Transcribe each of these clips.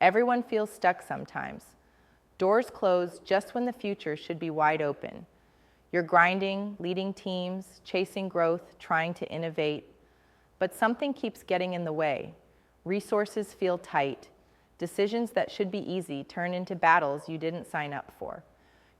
Everyone feels stuck sometimes. Doors close just when the future should be wide open. You're grinding, leading teams, chasing growth, trying to innovate, but something keeps getting in the way. Resources feel tight. Decisions that should be easy turn into battles you didn't sign up for.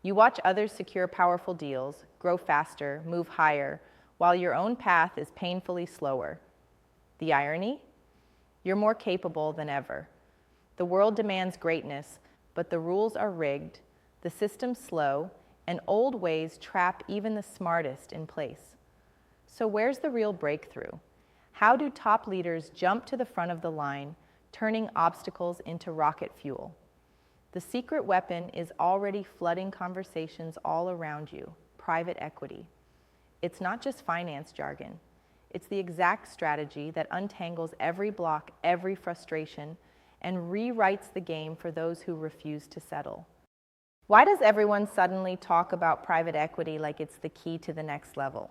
You watch others secure powerful deals, grow faster, move higher, while your own path is painfully slower. The irony? You're more capable than ever. The world demands greatness, but the rules are rigged, the system's slow, and old ways trap even the smartest in place. So where's the real breakthrough? How do top leaders jump to the front of the line, turning obstacles into rocket fuel? The secret weapon is already flooding conversations all around you: private equity. It's not just finance jargon. It's the exact strategy that untangles every block, every frustration, and rewrites the game for those who refuse to settle. Why does everyone suddenly talk about private equity like it's the key to the next level?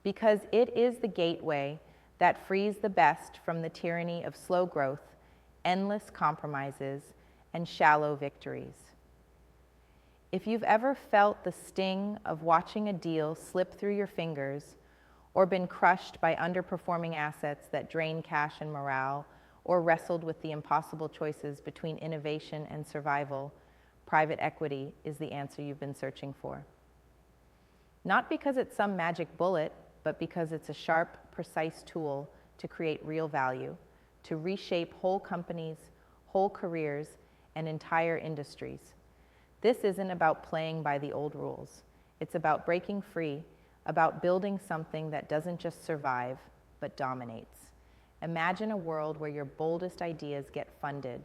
Because it is the gateway that frees the best from the tyranny of slow growth, endless compromises, and shallow victories. If you've ever felt the sting of watching a deal slip through your fingers, or been crushed by underperforming assets that drain cash and morale, or wrestled with the impossible choices between innovation and survival, private equity is the answer you've been searching for. Not because it's some magic bullet, but because it's a sharp, precise tool to create real value, to reshape whole companies, whole careers, and entire industries. This isn't about playing by the old rules. It's about breaking free, about building something that doesn't just survive, but dominates. Imagine a world where your boldest ideas get funded,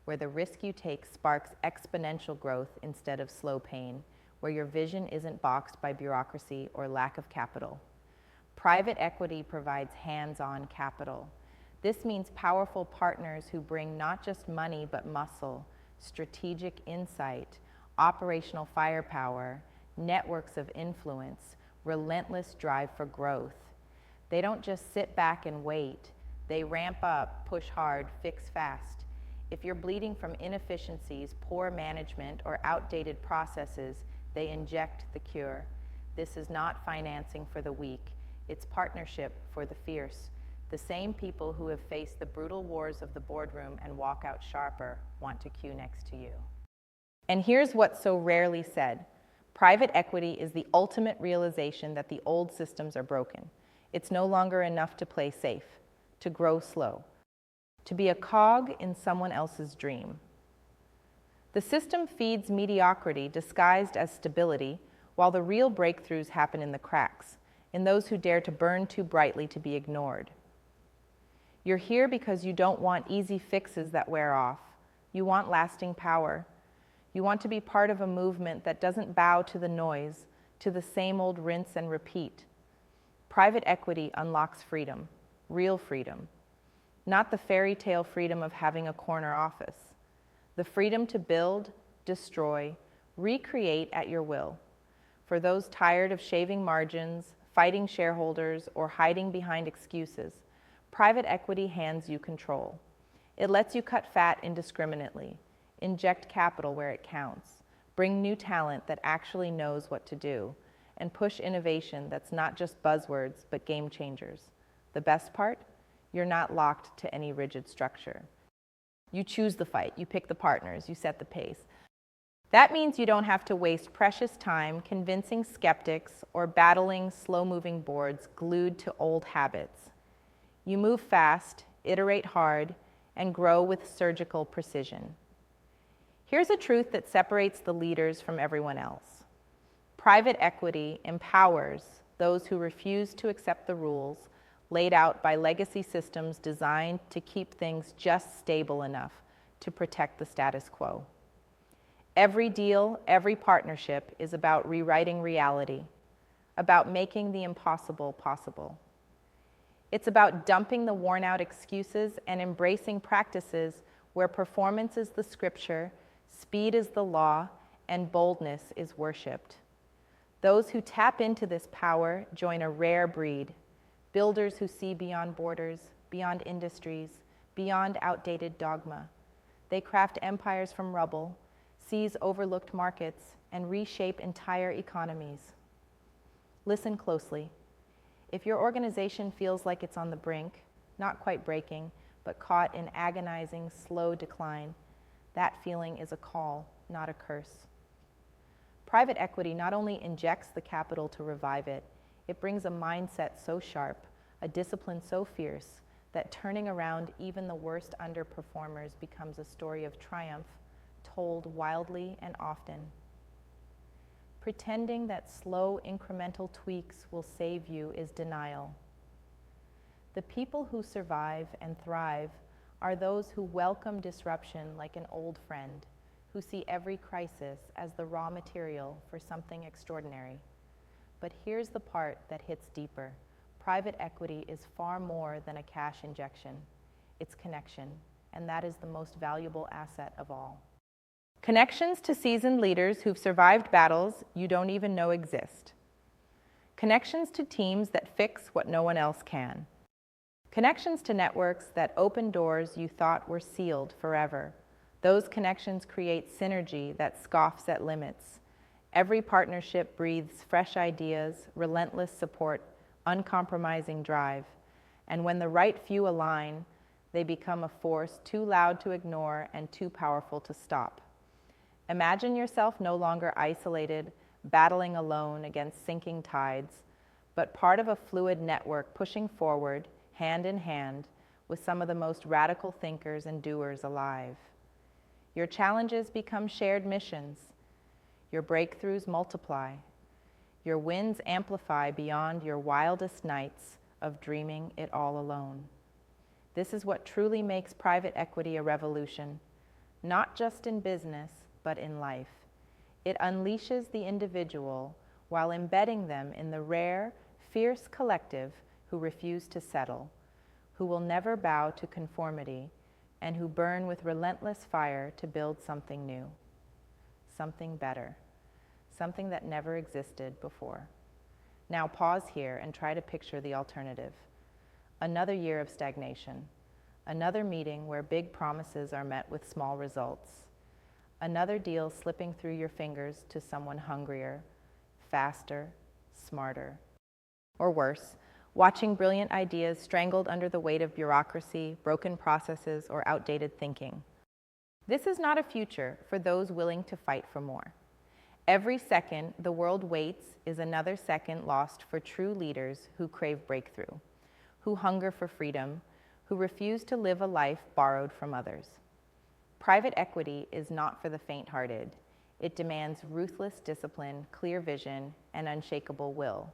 where the risk you take sparks exponential growth instead of slow pain, where your vision isn't boxed by bureaucracy or lack of capital. Private equity provides hands-on capital. This means powerful partners who bring not just money but muscle, strategic insight, operational firepower, networks of influence, relentless drive for growth. They don't just sit back and wait. They ramp up, push hard, fix fast. If you're bleeding from inefficiencies, poor management, or outdated processes, they inject the cure. This is not financing for the weak. It's partnership for the fierce. The same people who have faced the brutal wars of the boardroom and walk out sharper want to queue next to you. And here's what's so rarely said. Private equity is the ultimate realization that the old systems are broken. It's no longer enough to play safe, to grow slow, to be a cog in someone else's dream. The system feeds mediocrity disguised as stability, while the real breakthroughs happen in the cracks, in those who dare to burn too brightly to be ignored. You're here because you don't want easy fixes that wear off. You want lasting power. You want to be part of a movement that doesn't bow to the noise, to the same old rinse and repeat. Private equity unlocks freedom, real freedom. Not the fairy tale freedom of having a corner office. The freedom to build, destroy, recreate at your will. For those tired of shaving margins, fighting shareholders, or hiding behind excuses, private equity hands you control. It lets you cut fat indiscriminately, inject capital where it counts, bring new talent that actually knows what to do, and push innovation that's not just buzzwords, but game changers. The best part? You're not locked to any rigid structure. You choose the fight, you pick the partners, you set the pace. That means you don't have to waste precious time convincing skeptics or battling slow-moving boards glued to old habits. You move fast, iterate hard, and grow with surgical precision. Here's a truth that separates the leaders from everyone else. Private equity empowers those who refuse to accept the rules laid out by legacy systems designed to keep things just stable enough to protect the status quo. Every deal, every partnership is about rewriting reality, about making the impossible possible. It's about dumping the worn-out excuses and embracing practices where performance is the scripture, speed is the law, and boldness is worshipped. Those who tap into this power join a rare breed, builders who see beyond borders, beyond industries, beyond outdated dogma. They craft empires from rubble, seize overlooked markets, and reshape entire economies. Listen closely. If your organization feels like it's on the brink, not quite breaking, but caught in agonizing, slow decline, that feeling is a call, not a curse. Private equity not only injects the capital to revive it, it brings a mindset so sharp, a discipline so fierce, that turning around even the worst underperformers becomes a story of triumph, told wildly and often. Pretending that slow incremental tweaks will save you is denial. The people who survive and thrive are those who welcome disruption like an old friend, who see every crisis as the raw material for something extraordinary. But here's the part that hits deeper. Private equity is far more than a cash injection. It's connection, and that is the most valuable asset of all. Connections to seasoned leaders who've survived battles you don't even know exist. Connections to teams that fix what no one else can. Connections to networks that open doors you thought were sealed forever. Those connections create synergy that scoffs at limits. Every partnership breathes fresh ideas, relentless support, uncompromising drive. And when the right few align, they become a force too loud to ignore and too powerful to stop. Imagine yourself no longer isolated, battling alone against sinking tides, but part of a fluid network pushing forward, hand in hand, with some of the most radical thinkers and doers alive. Your challenges become shared missions. Your breakthroughs multiply. Your wins amplify beyond your wildest nights of dreaming it all alone. This is what truly makes private equity a revolution, not just in business, but in life. It unleashes the individual while embedding them in the rare, fierce collective who refuse to settle, who will never bow to conformity, and who burn with relentless fire to build something new, something better, something that never existed before. Now pause here and try to picture the alternative. Another year of stagnation, another meeting where big promises are met with small results, another deal slipping through your fingers to someone hungrier, faster, smarter. Or worse, watching brilliant ideas strangled under the weight of bureaucracy, broken processes, or outdated thinking. This is not a future for those willing to fight for more. Every second the world waits is another second lost for true leaders who crave breakthrough, who hunger for freedom, who refuse to live a life borrowed from others. Private equity is not for the faint-hearted. It demands ruthless discipline, clear vision, and unshakable will.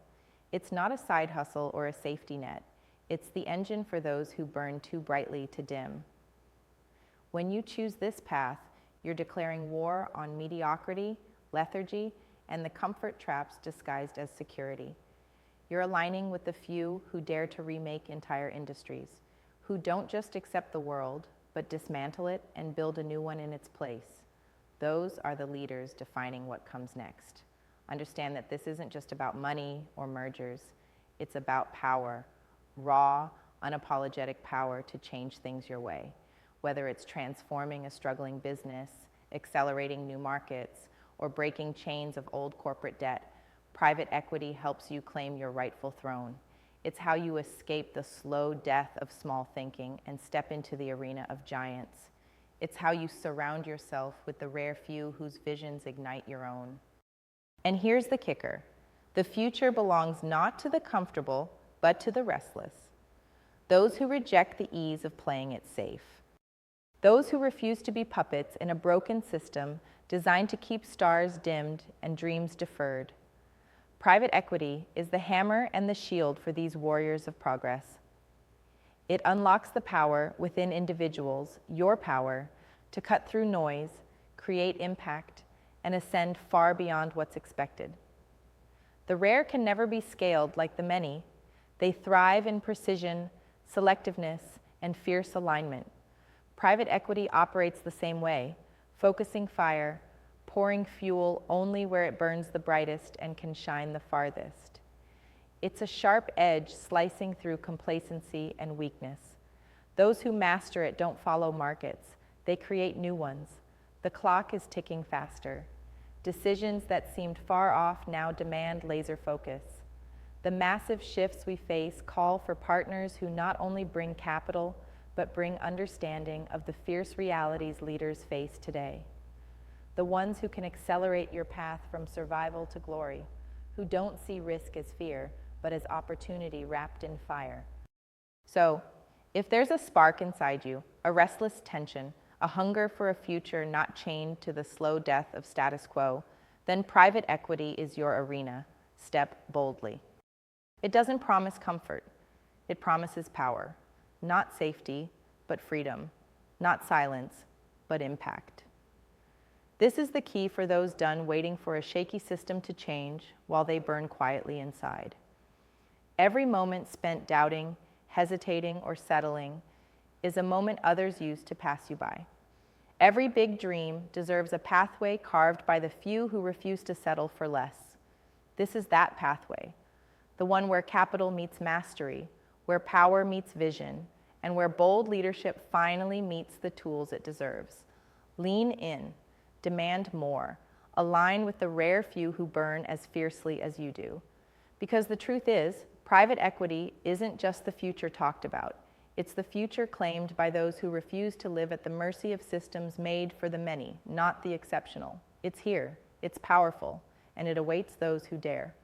It's not a side hustle or a safety net. It's the engine for those who burn too brightly to dim. When you choose this path, you're declaring war on mediocrity, lethargy, and the comfort traps disguised as security. You're aligning with the few who dare to remake entire industries, who don't just accept the world, but dismantle it and build a new one in its place. Those are the leaders defining what comes next. Understand that this isn't just about money or mergers. It's about power, raw, unapologetic power to change things your way. Whether it's transforming a struggling business, accelerating new markets, or breaking chains of old corporate debt, private equity helps you claim your rightful throne. It's how you escape the slow death of small thinking and step into the arena of giants. It's how you surround yourself with the rare few whose visions ignite your own. And here's the kicker. The future belongs not to the comfortable, but to the restless. Those who reject the ease of playing it safe. Those who refuse to be puppets in a broken system designed to keep stars dimmed and dreams deferred. Private equity is the hammer and the shield for these warriors of progress. It unlocks the power within individuals, your power, to cut through noise, create impact, and ascend far beyond what's expected. The rare can never be scaled like the many. They thrive in precision, selectiveness, and fierce alignment. Private equity operates the same way, focusing fire, pouring fuel only where it burns the brightest and can shine the farthest. It's a sharp edge slicing through complacency and weakness. Those who master it don't follow markets. They create new ones. The clock is ticking faster. Decisions that seemed far off now demand laser focus. The massive shifts we face call for partners who not only bring capital, but bring understanding of the fierce realities leaders face today. The ones who can accelerate your path from survival to glory, who don't see risk as fear, but as opportunity wrapped in fire. So, if there's a spark inside you, a restless tension, a hunger for a future not chained to the slow death of status quo, then private equity is your arena. Step boldly. It doesn't promise comfort. It promises power. Not safety, but freedom. Not silence, but impact. This is the key for those done waiting for a shaky system to change while they burn quietly inside. Every moment spent doubting, hesitating, or settling is a moment others use to pass you by. Every big dream deserves a pathway carved by the few who refuse to settle for less. This is that pathway, the one where capital meets mastery, where power meets vision, and where bold leadership finally meets the tools it deserves. Lean in, demand more, align with the rare few who burn as fiercely as you do. Because the truth is, private equity isn't just the future talked about. It's the future claimed by those who refuse to live at the mercy of systems made for the many, not the exceptional. It's here, it's powerful, and it awaits those who dare.